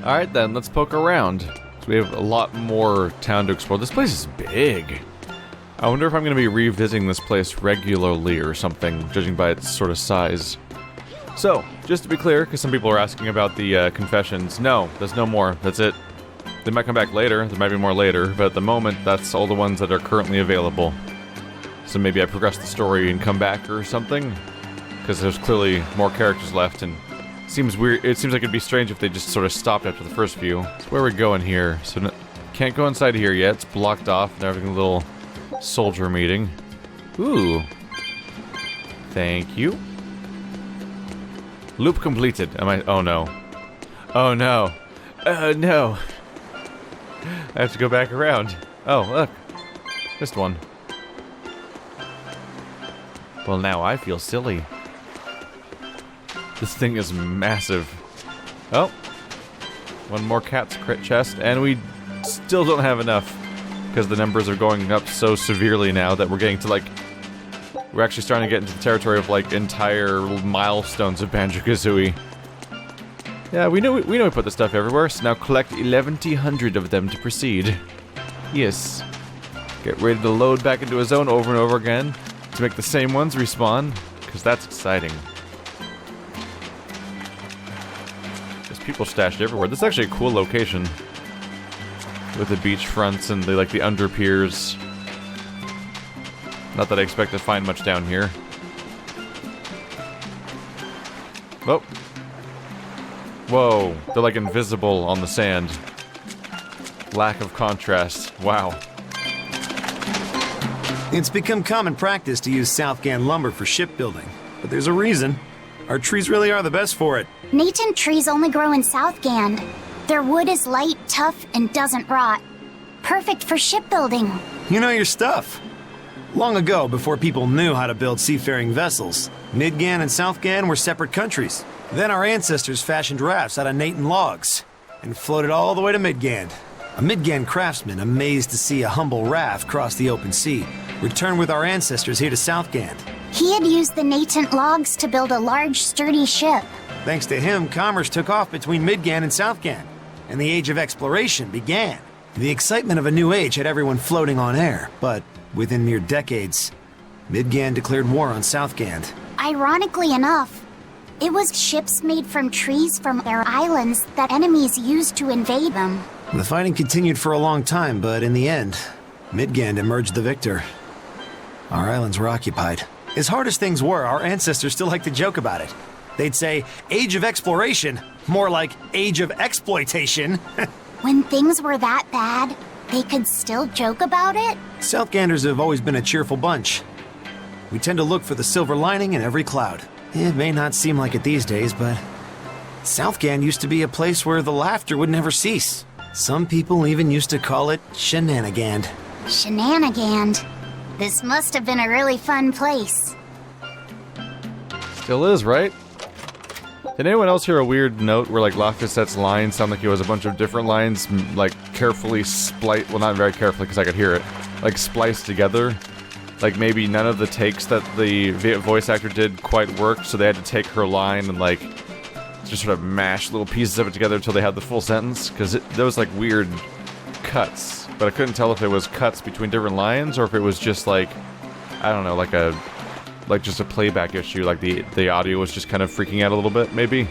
Alright then, let's poke around. So we have a lot more town to explore. This place is big. I wonder if I'm going to be revisiting this place regularly or something, judging by its sort of size. So, just to be clear, because some people are asking about the confessions, no, there's no more. That's it. They might come back later, there might be more later, but at the moment, that's all the ones that are currently available. So maybe I progress the story and come back or something, because there's clearly more characters left, and it seems weird. It seems like it'd be strange if they just sort of stopped after the first few. So where are we going here? So can't go inside here yet. It's blocked off. They're having a little soldier meeting. Ooh. Thank you. Loop completed. Am I? Oh no. Oh no. No. I have to go back around. Oh, look. Missed one. Well, now I feel silly. This thing is massive. Oh. One more cat's crit chest, and we still don't have enough. Because the numbers are going up so severely now that we're getting to, like... We're actually starting to get into the territory of, like, entire milestones of Banjo-Kazooie. Yeah, we know we put this stuff everywhere, so now collect 1,100 of them to proceed. Yes. Get ready to load back into a zone over and over again to make the same ones respawn, because that's exciting. There's people stashed everywhere. This is actually a cool location. With the beach fronts and the under piers. Not that I expect to find much down here. Oh. Whoa, they're like invisible on the sand. Lack of contrast. Wow. It's become common practice to use Southgand lumber for shipbuilding, but there's a reason. Our trees really are the best for it. Natant trees only grow in Southgand. Their wood is light, tough, and doesn't rot. Perfect for shipbuilding. You know your stuff. Long ago, before people knew how to build seafaring vessels, Midgand and Southgand were separate countries. Then our ancestors fashioned rafts out of Natant logs and floated all the way to Midgand. A Midgand craftsman, amazed to see a humble raft cross the open sea, returned with our ancestors here to Southgand. He had used the Natant logs to build a large, sturdy ship. Thanks to him, commerce took off between Midgand and Southgand, and the Age of Exploration began. The excitement of a new age had everyone floating on air, but within mere decades, Midgand declared war on Southgand. Ironically enough, it was ships made from trees from their islands that enemies used to invade them. The fighting continued for a long time, but in the end, Midgand emerged the victor. Our islands were occupied. As hard as things were, our ancestors still like to joke about it. They'd say, Age of Exploration, more like Age of Exploitation. When things were that bad, they could still joke about it? Southganders have always been a cheerful bunch. We tend to look for the silver lining in every cloud. It may not seem like it these days, but Southgand used to be a place where the laughter would never cease. Some people even used to call it Shenanigand. Shenanigand. This must have been a really fun place. Still is, right? Did anyone else hear a weird note where, like, Lafisette's lines sound like it was a bunch of different lines, like, carefully well, not very carefully, because I could hear it, like, spliced together? Like, maybe none of the takes that the voice actor did quite worked, so they had to take her line and, like, just sort of mash little pieces of it together until they had the full sentence? Because there was, like, weird cuts, but I couldn't tell if it was cuts between different lines, or if it was just, like, I don't know, like just a playback issue, like the audio was just kind of freaking out a little bit, maybe?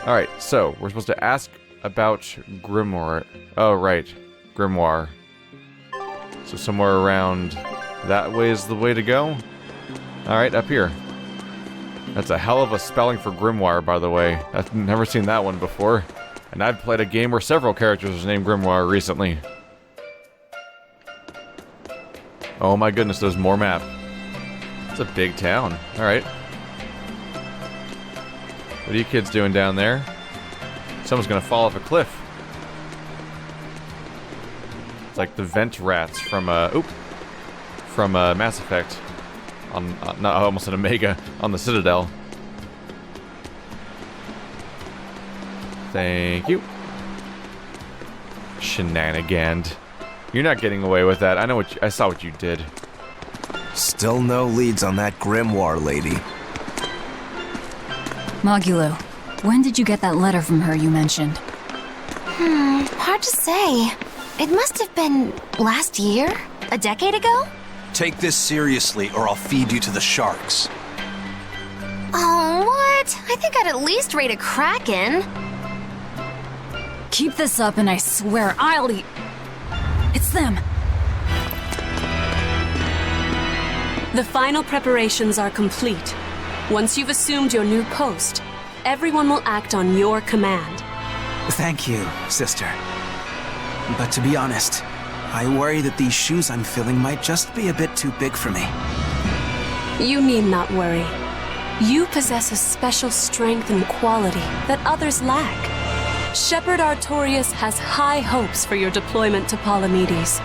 Alright, so, we're supposed to ask about Grimoirh. Oh, right. Grimoirh. So somewhere around that way is the way to go? Alright, up here. That's a hell of a spelling for Grimoirh, by the way. I've never seen that one before. And I've played a game where several characters are named Grimoirh recently. Oh my goodness, there's more map. It's a big town. Alright. What are you kids doing down there? Someone's gonna fall off a cliff. It's like the vent rats from, Mass Effect. Not almost an Omega, on the Citadel. Thank you. Shenanigand. You're not getting away with that. I saw what you did. Still no leads on that Grimoirh lady. Mogulo, when did you get that letter from her you mentioned? Hard to say. It must have been last year? A decade ago? Take this seriously, or I'll feed you to the sharks. Oh, what? I think I'd at least rate a kraken. Keep this up and I swear I'll eat... It's them. The final preparations are complete. Once you've assumed your new post, everyone will act on your command. Thank you, sister. But to be honest, I worry that these shoes I'm filling might just be a bit too big for me. You need not worry. You possess a special strength and quality that others lack. Shepherd Artorias has high hopes for your deployment to Palamedes.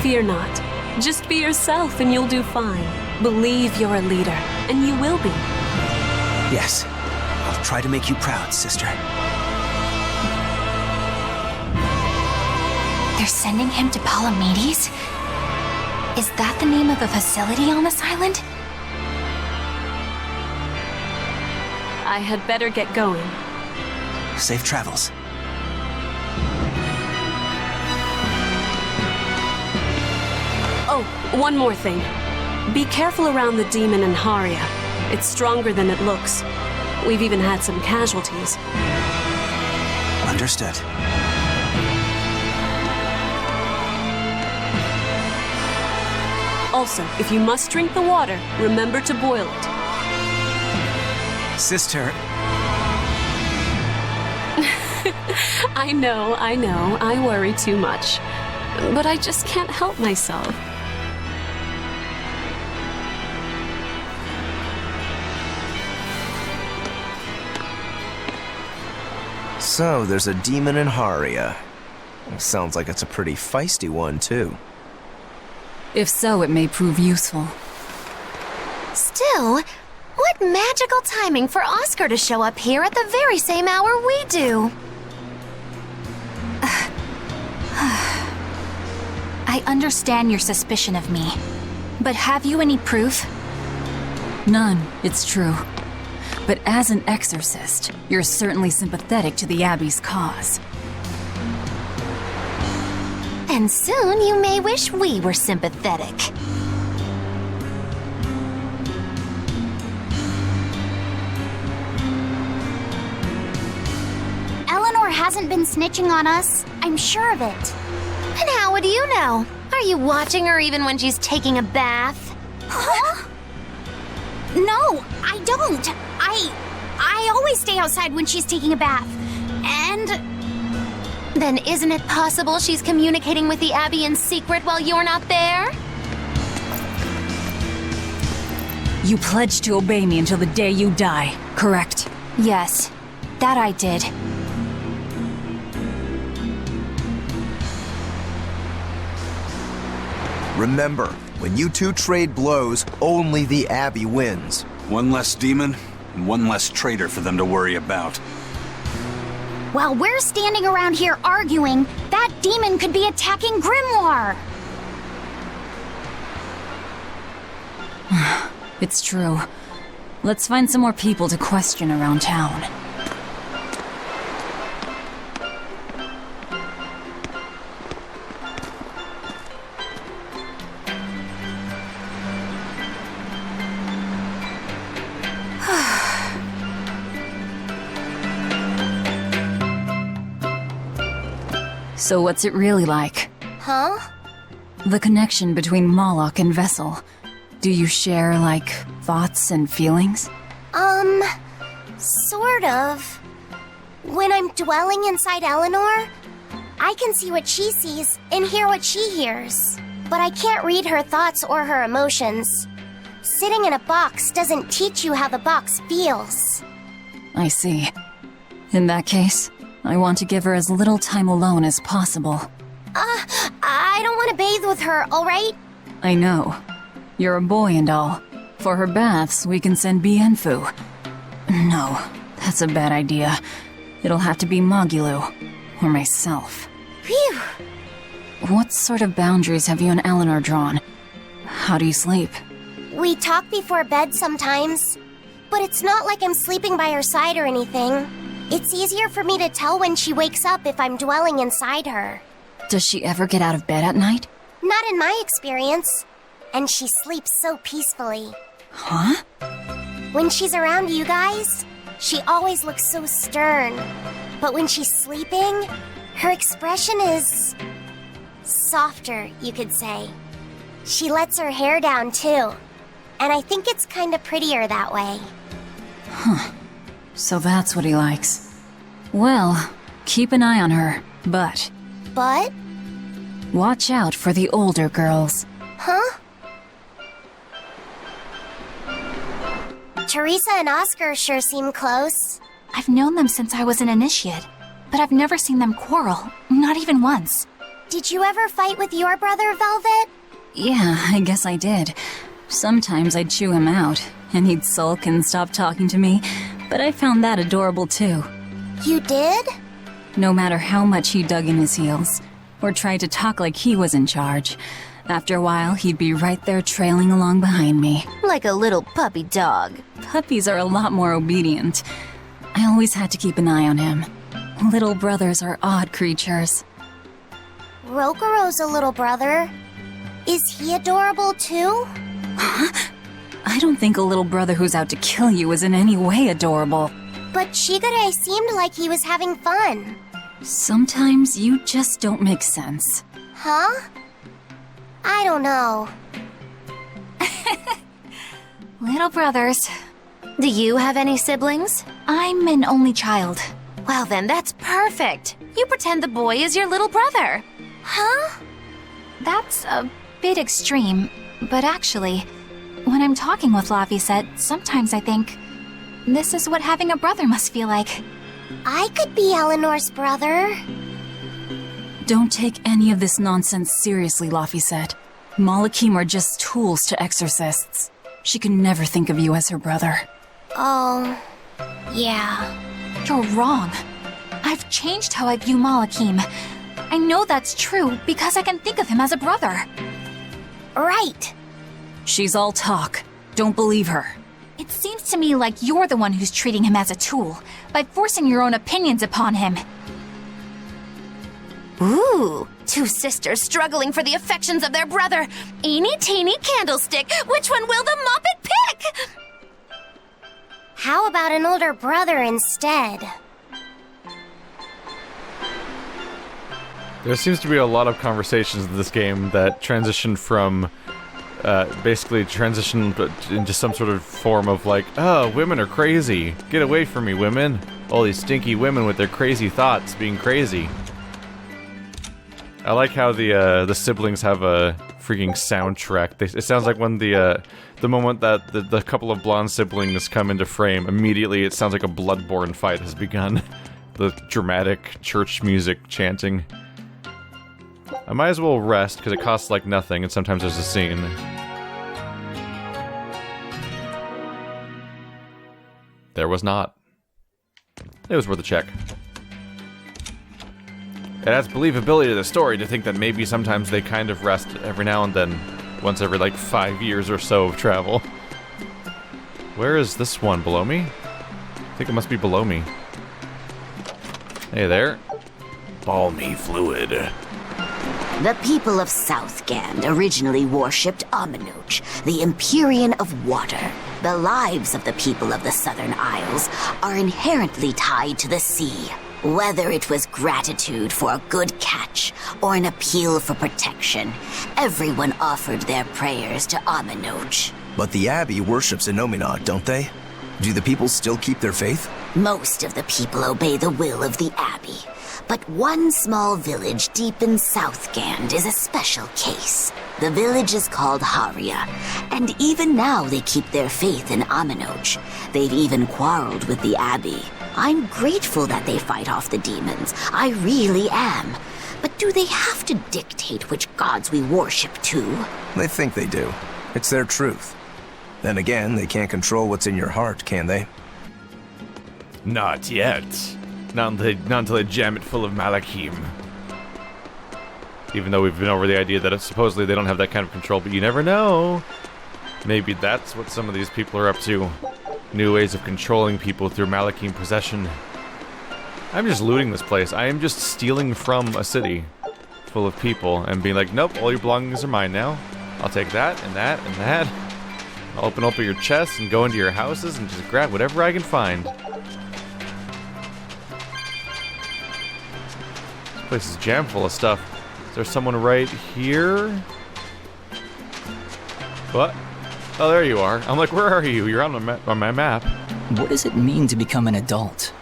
Fear not. Just be yourself and you'll do fine. Believe you're a leader, and you will be. Yes, I'll try to make you proud, sister. They're sending him to Palamedes? Is that the name of a facility on this island? I had better get going. Safe travels. Oh, one more thing. Be careful around the demon in Haria. It's stronger than it looks. We've even had some casualties. Understood. Also, if you must drink the water, remember to boil it. Sister... I know, I worry too much. But I just can't help myself. So, there's a demon in Haria. Sounds like it's a pretty feisty one, too. If so, it may prove useful. Still, what magical timing for Oscar to show up here at the very same hour we do. I understand your suspicion of me, but have you any proof? None, it's true. But as an exorcist, you're certainly sympathetic to the Abbey's cause. And soon you may wish we were sympathetic. Eleanor hasn't been snitching on us. I'm sure of it. And how would you know? Are you watching her even when she's taking a bath? Huh? No, I don't. I always stay outside when she's taking a bath. And... Then isn't it possible she's communicating with the Abbey in secret while you're not there? You pledged to obey me until the day you die, correct? yes, that I did. Remember, when you two trade blows, only the Abbey wins. One less demon, and one less traitor for them to worry about. While we're standing around here arguing, that demon could be attacking Grimoirh! It's true. Let's find some more people to question around town. So what's it really like? Huh? The connection between Moloch and Vessel. Do you share, like, thoughts and feelings? Sort of. When I'm dwelling inside Eleanor, I can see what she sees and hear what she hears. But I can't read her thoughts or her emotions. Sitting in a box doesn't teach you how the box feels. I see. In that case, I want to give her as little time alone as possible. I don't want to bathe with her, alright? I know. You're a boy and all. For her baths, we can send Bienfu. No, that's a bad idea. It'll have to be Magulu. Or myself. Phew! What sort of boundaries have you and Eleanor drawn? How do you sleep? We talk before bed sometimes. But it's not like I'm sleeping by her side or anything. It's easier for me to tell when she wakes up if I'm dwelling inside her. Does she ever get out of bed at night? Not in my experience. And she sleeps so peacefully. Huh? When she's around you guys, she always looks so stern. But when she's sleeping, her expression is softer, you could say. She lets her hair down too. And I think it's kinda prettier that way. Huh. So that's what he likes. Well, keep an eye on her, but But? watch out for the older girls. Huh? Teresa and Oscar sure seem close. I've known them since I was an initiate, but I've never seen them quarrel, not even once. Did you ever fight with your brother, Velvet? Yeah, I guess I did. Sometimes I'd chew him out, and he'd sulk and stop talking to me, but I found that adorable too. You did? No matter how much he dug in his heels, or tried to talk like he was in charge, after a while he'd be right there trailing along behind me. Like a little puppy dog. Puppies are a lot more obedient. I always had to keep an eye on him. Little brothers are odd creatures. Rokuro's a little brother. Is he adorable too? I don't think a little brother who's out to kill you is in any way adorable. But Shigure seemed like he was having fun. Sometimes you just don't make sense. Huh? I don't know. Little brothers. Do you have any siblings? I'm an only child. Well then, that's perfect. You pretend the boy is your little brother. Huh? That's a bit extreme, but actually, when I'm talking with Laphicet, sometimes I think this is what having a brother must feel like. I could be Eleanor's brother. Don't take any of this nonsense seriously, Laphicet. Malakim are just tools to exorcists. She can never think of you as her brother. Oh, yeah. You're wrong. I've changed how I view Malakim. I know that's true because I can think of him as a brother. Right. She's all talk. Don't believe her. It seems to me like you're the one who's treating him as a tool, by forcing your own opinions upon him. Ooh, two sisters struggling for the affections of their brother. Eeny teeny candlestick, which one will the Muppet pick? How about an older brother instead? There seems to be a lot of conversations in this game that transition from basically transition into some sort of form of like, oh, women are crazy. Get away from me, women. All these stinky women with their crazy thoughts being crazy. I like how the siblings have a freaking soundtrack. It sounds like when the moment that the couple of blonde siblings come into frame, immediately it sounds like a bloodborne fight has begun. The dramatic church music chanting. I might as well rest, because it costs like nothing, and sometimes there's a scene. There was not. It was worth a check. It adds believability to the story to think that maybe sometimes they kind of rest every now and then, once every like 5 years or so of travel. Where is this one? Below me? I think it must be below me. Hey there. Balmy fluid. The people of Southgand originally worshipped Aminoch, the Empyrean of Water. The lives of the people of the Southern Isles are inherently tied to the sea. Whether it was gratitude for a good catch or an appeal for protection, everyone offered their prayers to Aminoch. But the Abbey worships Inomata, don't they? Do the people still keep their faith? Most of the people obey the will of the Abbey. But one small village deep in Southgand is a special case. The village is called Haria, and even now they keep their faith in Aminoch. They've even quarreled with the Abbey. I'm grateful that they fight off the demons. I really am. But do they have to dictate which gods we worship too? They think they do. It's their truth. Then again, they can't control what's in your heart, can they? Not yet. Not until they jam it full of Malakim. Even though we've been over the idea that supposedly they don't have that kind of control, but you never know. Maybe that's what some of these people are up to. New ways of controlling people through Malakim possession. I'm just looting this place. I am just stealing from a city full of people and being like, nope, all your belongings are mine now. I'll take that and that and that. I'll open up your chests and go into your houses and just grab whatever I can find. This place is jam full of stuff. Is there someone right here? What? Oh, there you are. I'm like, where are you? You're on my map. What does it mean to become an adult?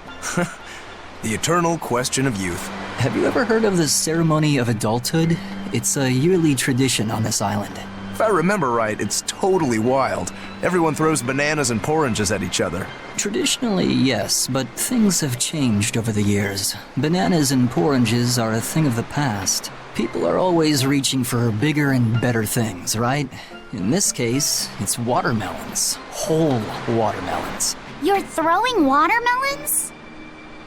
The eternal question of youth. Have you ever heard of the ceremony of adulthood? It's a yearly tradition on this island. If I remember right, it's totally wild. Everyone throws bananas and oranges at each other. Traditionally, yes, but things have changed over the years. Bananas and oranges are a thing of the past. People are always reaching for bigger and better things, right? In this case, it's watermelons. Whole watermelons. You're throwing watermelons?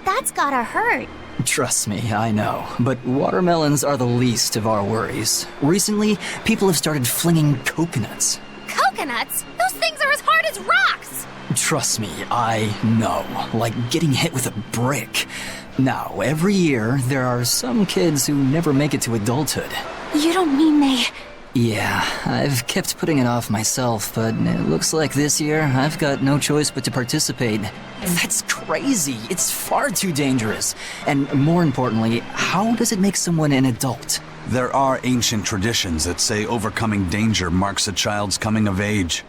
That's gotta hurt. Trust me, I know. But watermelons are the least of our worries. Recently, people have started flinging coconuts. Coconuts? Those things are as hard as rocks! Trust me, I know. Like getting hit with a brick. Now, every year, there are some kids who never make it to adulthood. You don't mean they... Yeah, I've kept putting it off myself, but it looks like this year I've got no choice but to participate. That's crazy. It's far too dangerous. And more importantly, how does it make someone an adult? There are ancient traditions that say overcoming danger marks a child's coming of age.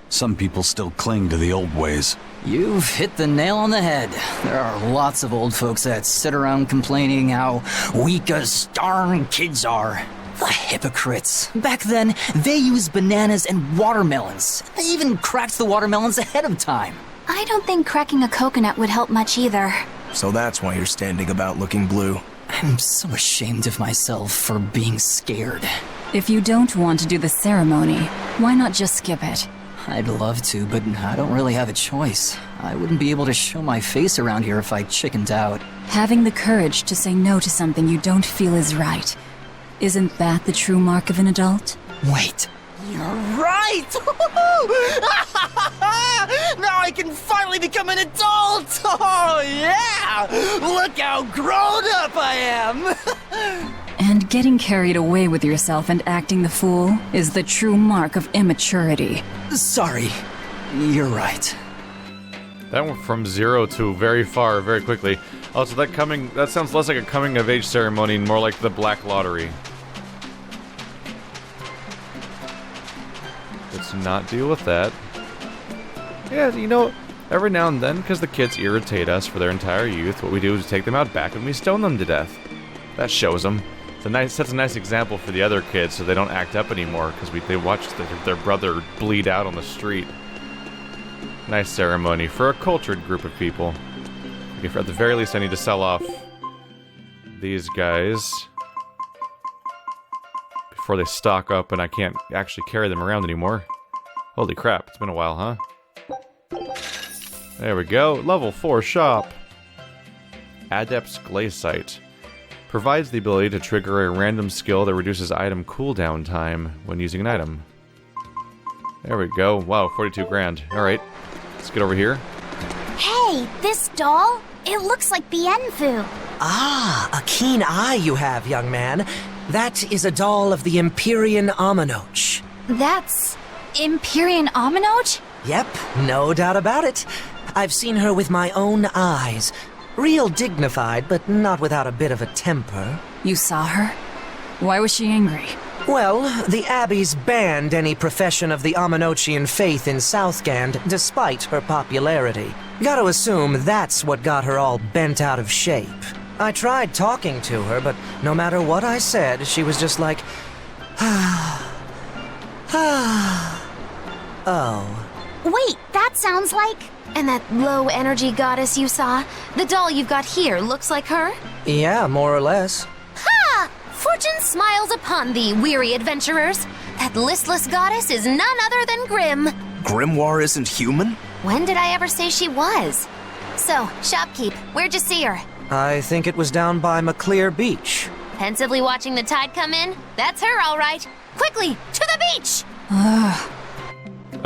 Some people still cling to the old ways. You've hit the nail on the head. There are lots of old folks that sit around complaining how weak as darn kids are. The hypocrites. Back then, they used bananas and watermelons. They even cracked the watermelons ahead of time. I don't think cracking a coconut would help much either. So that's why you're standing about looking blue. I'm so ashamed of myself for being scared. If you don't want to do the ceremony, why not just skip it? I'd love to, but I don't really have a choice. I wouldn't be able to show my face around here if I chickened out. Having the courage to say no to something you don't feel is right. Isn't that the true mark of an adult? Wait. You're right! Now I can finally become an adult! Oh, yeah! Look how grown up I am! And getting carried away with yourself and acting the fool is the true mark of immaturity. Sorry. You're right. That went from 0 to very far very quickly. Also, that sounds less like a coming-of-age ceremony and more like the Black Lottery. Let's not deal with that. Yeah, you know, every now and then, because the kids irritate us for their entire youth, what we do is take them out back and we stone them to death. That shows them. Sets a nice example for the other kids so they don't act up anymore, because they watched their brother bleed out on the street. Nice ceremony for a cultured group of people. Okay, at the very least, I need to sell off these guys before they stock up and I can't actually carry them around anymore. Holy crap, it's been a while, huh? There we go. Level 4 shop. Adept's Glaciite. Provides the ability to trigger a random skill that reduces item cooldown time when using an item. There we go. Wow, 42 grand. Alright, let's get over here. Hey, this doll? It looks like Bienfu. Ah, a keen eye you have, young man. That is a doll of the Empyrean Aminoch. That's... Empyrean Aminoch? Yep, no doubt about it. I've seen her with my own eyes. Real dignified, but not without a bit of a temper. You saw her? Why was she angry? Well, the Abbey's banned any profession of the Aminochian faith in Southgand, despite her popularity. Gotta assume that's what got her all bent out of shape. I tried talking to her, but no matter what I said, she was just like, oh. Wait, that sounds like... And that low-energy goddess you saw? The doll you've got here looks like her? Yeah, more or less. Ha! Fortune smiles upon thee, weary adventurers. That listless goddess is none other than Grim. Grimoirh isn't human? When did I ever say she was? So, shopkeep, where'd you see her? I think it was down by McClear Beach. Pensively watching the tide come in? That's her, all right. Quickly, to the beach!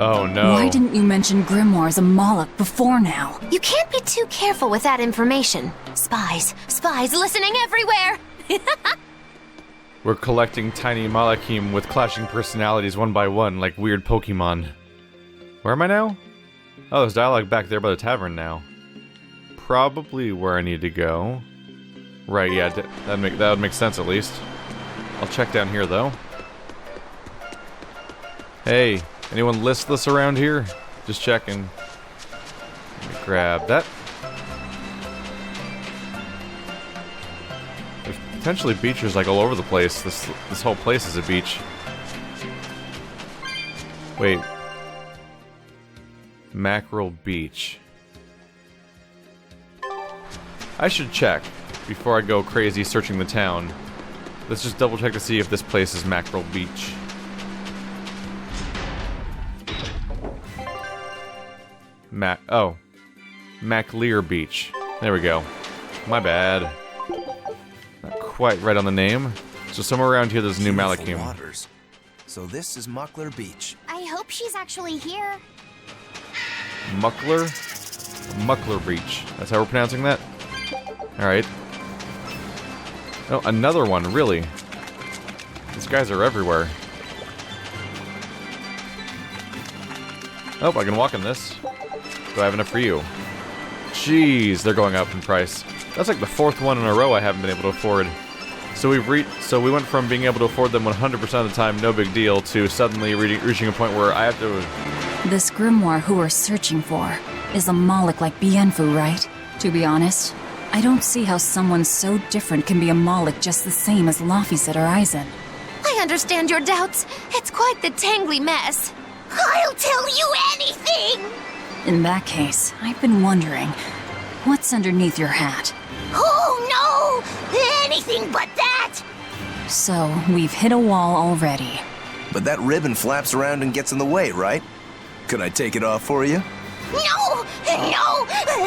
Oh no. Why didn't you mention Grimoirh as a Moloch before now? You can't be too careful with that information. Spies listening everywhere! We're collecting tiny Malachim with clashing personalities one by one, like weird Pokemon. Where am I now? Oh, there's dialogue back there by the tavern now. Probably where I need to go. Right, yeah, that would make sense at least. I'll check down here though. Hey, anyone listless around here? Just checking. Let me grab that. There's potentially beachers like all over the place. This whole place is a beach. Wait. Mackerel Beach. I should check before I go crazy searching the town. Let's just double check to see if this place is Mackerel Beach. MacLear Beach. There we go. My bad. Not quite right on the name. So somewhere around here there's a new Malachim. Waters. So this is Muckler Beach. I hope she's actually here. Muckler? Muckler Beach. That's how we're pronouncing that? Alright. Oh, another one, really? These guys are everywhere. Oh, I can walk in this. Do I have enough for you? Jeez, they're going up in price. That's like the 4th one in a row I haven't been able to afford. So we went from being able to afford them 100% of the time, no big deal, to suddenly reaching a point where I have to... This Grimoirh who we're searching for is a Moloch like Bienfu, right? To be honest, I don't see how someone so different can be a Moloch just the same as Laphicet or Eisen. I understand your doubts. It's quite the tangly mess. I'll tell you anything! In that case, I've been wondering, what's underneath your hat? Oh no! Anything but that! So, we've hit a wall already. But that ribbon flaps around and gets in the way, right? Could I take it off for you? No! No!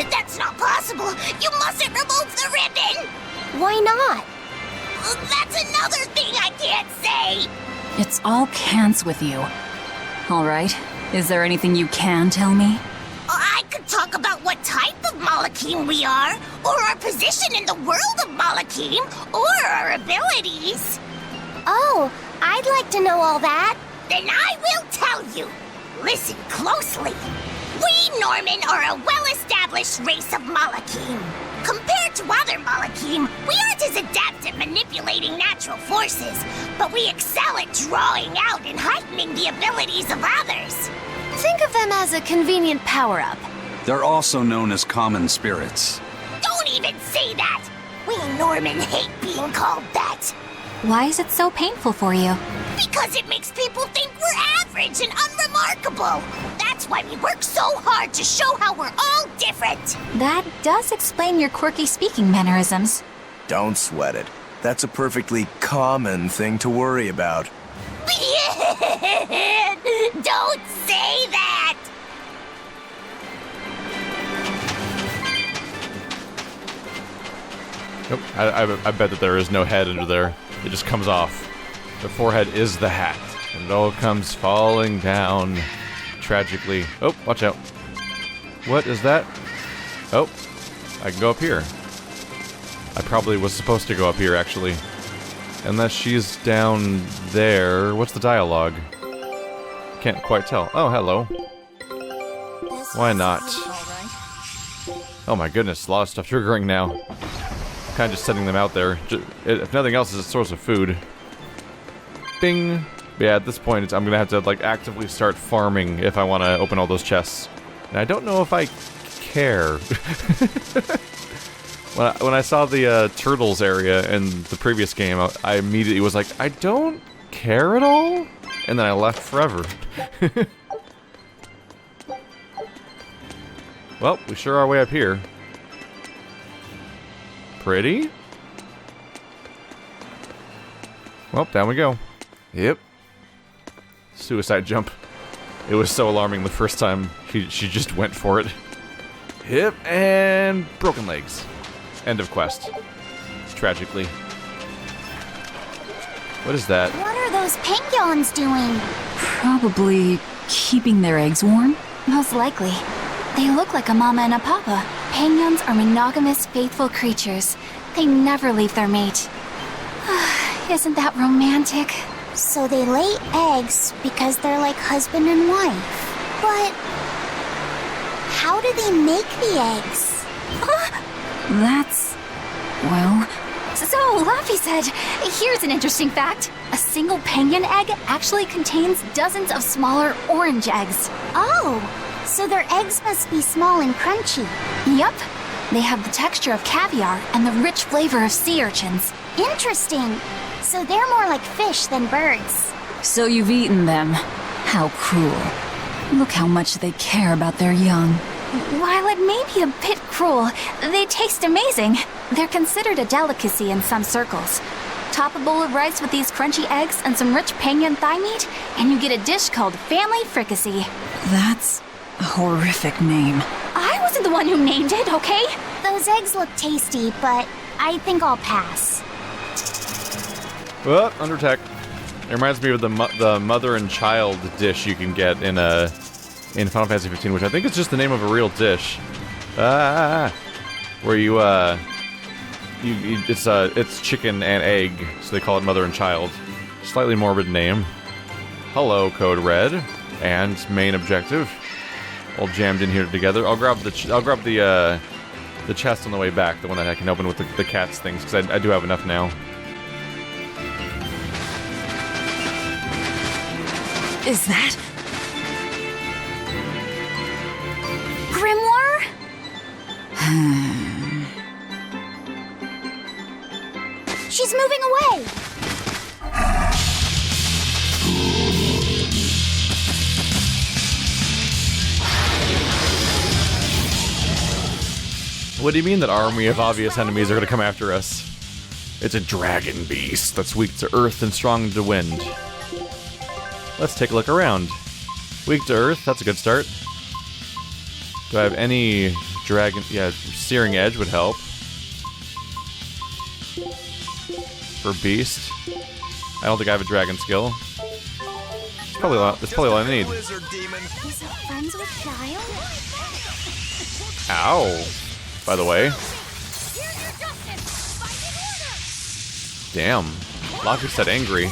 That's not possible! You mustn't remove the ribbon! Why not? That's another thing I can't say! It's all cans with you. Alright, is there anything you can tell me? I could talk about what type of Malachim we are, or our position in the world of Malachim, or our abilities. Oh, I'd like to know all that. Then I will tell you. Listen closely. We Norman are a well-established race of Malachim. Compared to other Malachim, we aren't as adept at manipulating natural forces, but we excel at drawing out and heightening the abilities of others. Think of them as a convenient power-up. They're also known as common spirits. Don't even say that! We Norman hate being called that. Why is it so painful for you? Because it makes people think we're average and unremarkable. That's why we work so hard to show how we're all different. That does explain your quirky speaking mannerisms. Don't sweat it. That's a perfectly common thing to worry about. Don't say that! Nope, I bet that there is no head under there. It just comes off. The forehead is the hat, and it all comes falling down tragically. Oh, watch out. What is that? Oh, I can go up here. I probably was supposed to go up here, actually. Unless she's down there. What's the dialogue? Can't quite tell. Oh, hello. Why not? Oh my goodness, a lot of stuff triggering now. Kind of just setting them out there. If nothing else, it's a source of food. Bing! But yeah, at this point, I'm gonna have to like actively start farming if I want to open all those chests. And I don't know if I care. When I saw the turtles area in the previous game, I immediately was like, I don't care at all? And then I left forever. Well, we sure are way up here. Pretty? Well, down we go. Yep. Suicide jump. It was so alarming the first time she just went for it. Yep, and broken legs. End of quest. Tragically. What is that? What are those penguins doing? Probably keeping their eggs warm? Most likely. They look like a mama and a papa. Penguins are monogamous, faithful creatures. They never leave their mate. Isn't that romantic? So they lay eggs because they're like husband and wife. But how do they make the eggs? That's... well... So, Laffy said, here's an interesting fact. A single penguin egg actually contains dozens of smaller orange eggs. Oh, so their eggs must be small and crunchy. Yep. They have the texture of caviar and the rich flavor of sea urchins. Interesting. So they're more like fish than birds. So you've eaten them. How cruel. Look how much they care about their young. While it may be a bit cruel, they taste amazing. They're considered a delicacy in some circles. Top a bowl of rice with these crunchy eggs and some rich penguin thigh meat, and you get a dish called family fricassee. That's a horrific name. I wasn't the one who named it, okay? Those eggs look tasty, but I think I'll pass. Well, under attack. It reminds me of the mother and child dish you can get in Final Fantasy 15, which I think is just the name of a real dish. Where it's chicken and egg, so they call it mother and child. Slightly morbid name. Hello, Code Red, and main objective, all jammed in here together. I'll grab the chest on the way back, the one that I can open with the cat's things, because I do have enough now. Is that... Grimoirh? She's moving away! What do you mean that army of obvious enemies are going to come after us? It's a dragon beast that's weak to earth and strong to wind. Let's take a look around. Weak to earth, that's a good start. Do I have any dragon... yeah, Searing Edge would help. For beast. I don't think I have a dragon skill. That's probably all I need. Is it friends with Giles? Ow. By the way. Damn. Locker said angry.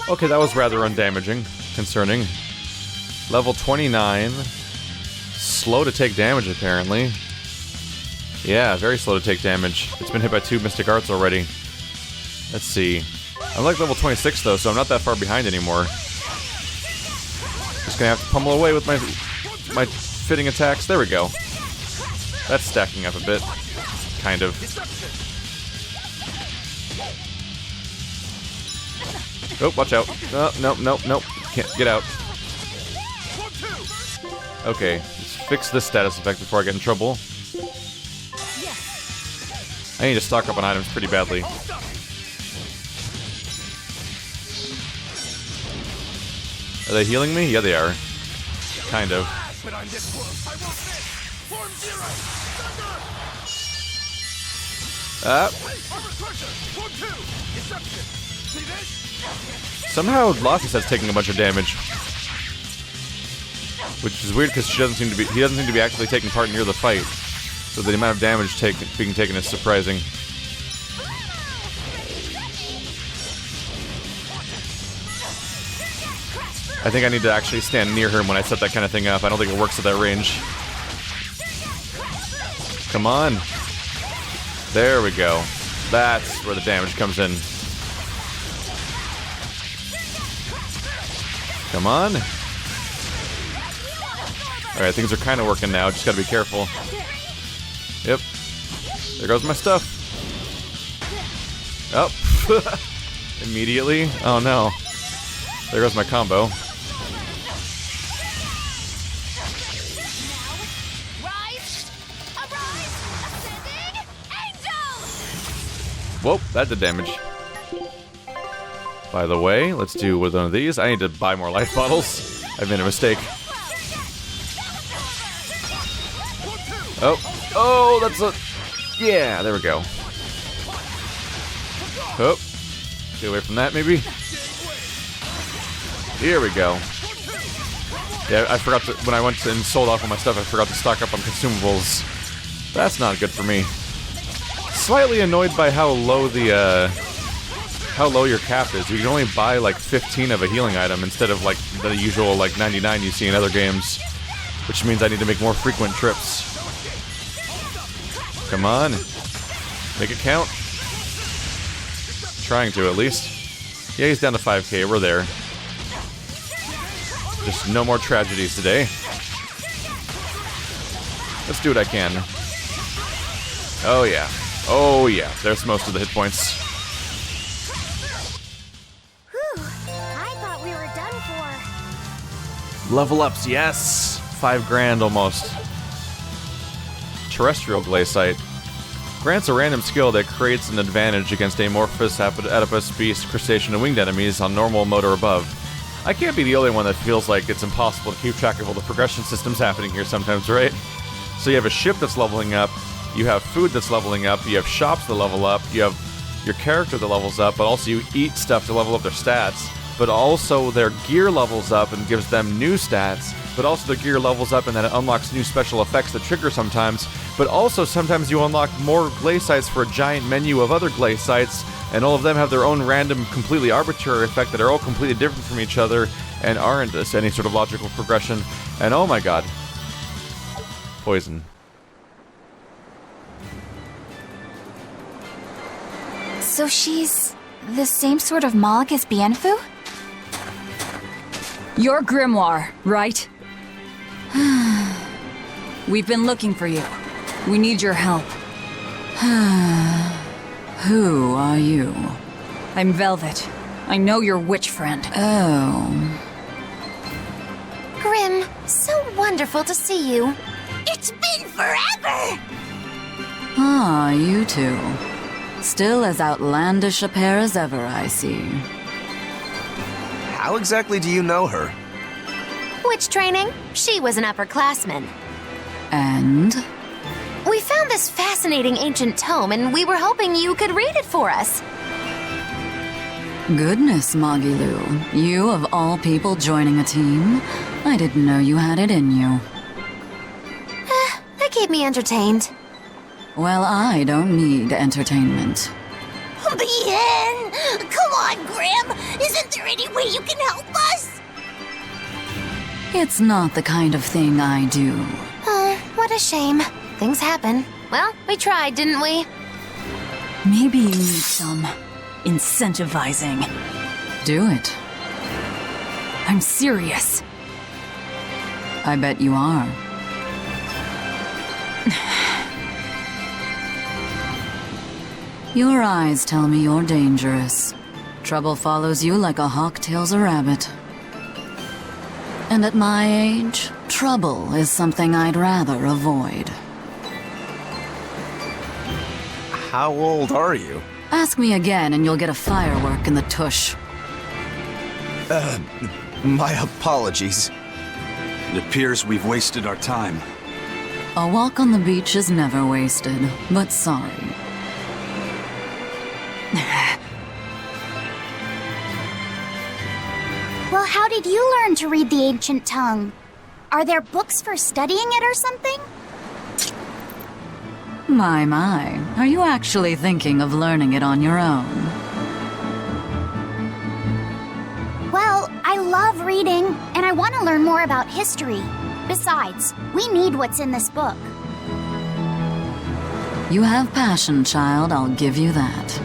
Okay, that was rather undamaging. Concerning. Level 29. Slow to take damage, apparently. Yeah, very slow to take damage. It's been hit by 2 Mystic Arts already. Let's see. I'm like level 26 though, so I'm not that far behind anymore. Just gonna have to pummel away with my fitting attacks. There we go. That's stacking up a bit. Kind of. Oh, watch out. Nope. Can't get out. Okay, let's fix this status effect before I get in trouble. I need to stock up on items pretty badly. Are they healing me? Yeah, they are. Kind of. Somehow Loftus taking a bunch of damage. Which is weird because he doesn't seem to be actually taking part near the fight. So the amount of damage being taken is surprising. I think I need to actually stand near her when I set that kind of thing up. I don't think it works at that range. Come on. There we go. That's where the damage comes in. Come on. Alright, things are kind of working now. Just gotta be careful. Yep. There goes my stuff. Oh. Immediately? Oh no. There goes my combo. Whoa, that did damage. By the way, let's do with one of these. I need to buy more life bottles. I've made a mistake. Oh, that's a... yeah, there we go. Oh, Get away from that, maybe? Here we go. Yeah, I forgot to, when I went and sold off all my stuff, I forgot to stock up on consumables. That's not good for me. Slightly annoyed by how low the, how low your cap is. You can only buy like 15 of a healing item instead of like the usual like 99 you see in other games. Which means I need to make more frequent trips. Come on. Make it count. Trying to, at least. Yeah, he's down to 5k. We're there. Just no more tragedies today. Let's do what I can. Oh, yeah. Oh, yeah. There's most of the hit points. Whew. I thought we were done for. Level ups, yes! 5 grand almost. Terrestrial Glaciite. Grants a random skill that creates an advantage against amorphous, adipose, beast, crustacean, and winged enemies on normal mode or above. I can't be the only one that feels like it's impossible to keep track of all the progression systems happening here sometimes, right? So you have a ship that's leveling up, you have food that's leveling up, you have shops that level up, you have your character that levels up, but also you eat stuff to level up their stats, but also their gear levels up and gives them new stats, but also their gear levels up and then it unlocks new special effects that trigger sometimes, but also sometimes you unlock more glacites for a giant menu of other glacites, and all of them have their own random, completely arbitrary effect that are all completely different from each other and aren't any sort of logical progression. And oh my god. Poison. So she's the same sort of Mog as Bienfu? You're Grimoirh, right? We've been looking for you. We need your help. Who are you? I'm Velvet. I know your witch friend. Oh. Grim, so wonderful to see you. It's been forever! Ah, you two. Still as outlandish a pair as ever, I see. How exactly do you know her? Witch training? She was an upperclassman. And? We found this fascinating ancient tome, and we were hoping you could read it for us. Goodness, Magilu. You, of all people, joining a team? I didn't know you had it in you. That kept me entertained. Well, I don't need entertainment. Bien! Come on, Grim! Isn't there any way you can help us? It's not the kind of thing I do. What a shame. Things happen. Well, we tried, didn't we? Maybe you need some incentivizing. Do it. I'm serious. I bet you are. Your eyes tell me you're dangerous. Trouble follows you like a hawk tails a rabbit. And at my age, trouble is something I'd rather avoid. How old are you? Ask me again and you'll get a firework in the tush. My apologies. It appears we've wasted our time. A walk on the beach is never wasted, but sorry. Well, how did you learn to read the ancient tongue? Are there books for studying it or something? My. Are you actually thinking of learning it on your own? Well, I love reading, and I want to learn more about history. Besides, we need what's in this book. You have passion, child, I'll give you that.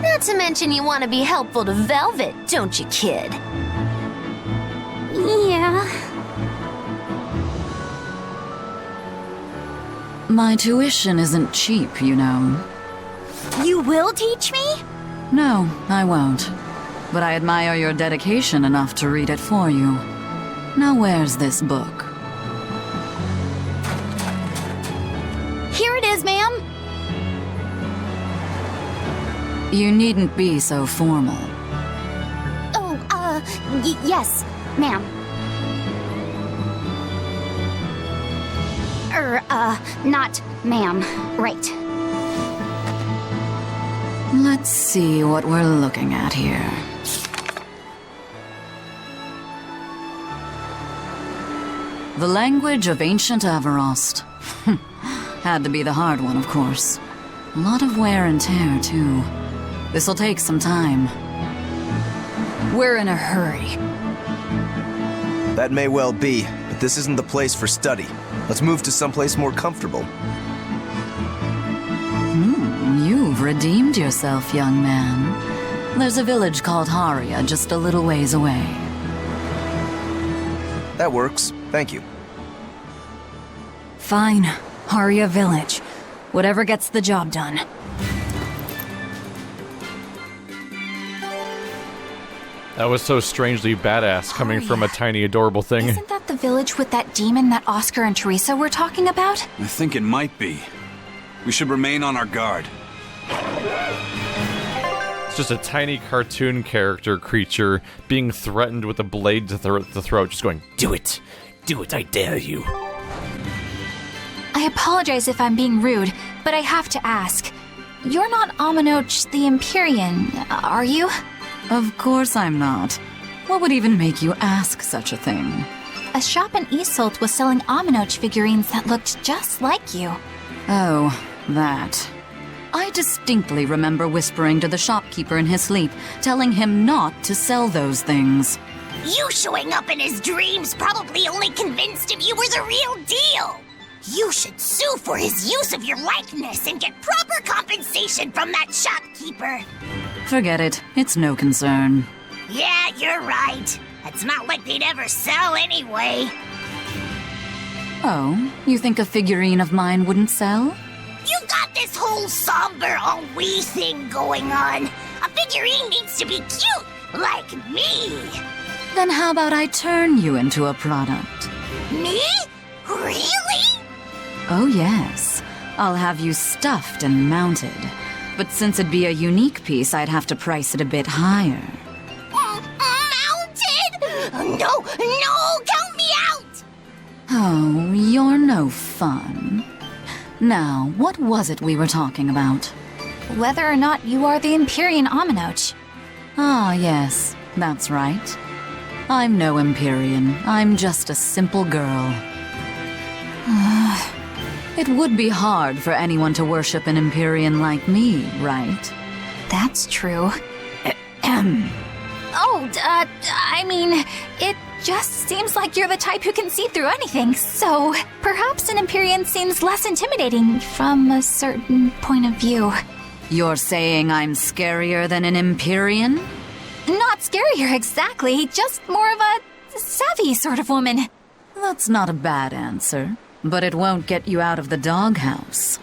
Not to mention you want to be helpful to Velvet, don't you, kid? Yeah. My tuition isn't cheap, you know. You will teach me? No, I won't. But I admire your dedication enough to read it for you. Now where's this book? Here it is, ma'am. You needn't be so formal. Oh, yes, ma'am. Not ma'am. Right. Let's see what we're looking at here. The language of ancient Averost. Had to be the hard one, of course. A lot of wear and tear, too. This'll take some time. We're in a hurry. That may well be, but this isn't the place for study. Let's move to someplace more comfortable. You've redeemed yourself, young man. There's a village called Haria just a little ways away. That works. Thank you. Fine. Haria Village. Whatever gets the job done. That was so strangely badass coming from a tiny, adorable thing. Isn't that the village with that demon that Oscar and Teresa were talking about? I think it might be. We should remain on our guard. It's just a tiny cartoon character creature being threatened with a blade to the throat, just going, "Do it! Do it, I dare you!" I apologize if I'm being rude, but I have to ask. You're not Aminoch the Empyrean, are you? Of course I'm not. What would even make you ask such a thing? A shop in Isolt was selling Aminoch figurines that looked just like you. Oh, that. I distinctly remember whispering to the shopkeeper in his sleep, telling him not to sell those things. You showing up in his dreams probably only convinced him you were the real deal. You should sue for his use of your likeness and get proper compensation from that shopkeeper. Forget it. It's no concern. Yeah, you're right. It's not like they'd ever sell anyway. Oh, you think a figurine of mine wouldn't sell? You got this whole somber ennui thing going on. A figurine needs to be cute, like me. Then how about I turn you into a product? Me? Really? Oh yes. I'll have you stuffed and mounted. But since it'd be a unique piece, I'd have to price it a bit higher. Mounted? No, count me out! Oh, you're no fun. Now, what was it we were talking about? Whether or not you are the Empyrean Aminoch. Ah, yes, that's right. I'm no Empyrean. I'm just a simple girl. It would be hard for anyone to worship an Empyrean like me, right? That's true. I mean, it just seems like you're the type who can see through anything, so perhaps an Empyrean seems less intimidating from a certain point of view. You're saying I'm scarier than an Empyrean? Not scarier exactly, just more of a savvy sort of woman. That's not a bad answer, but it won't get you out of the doghouse.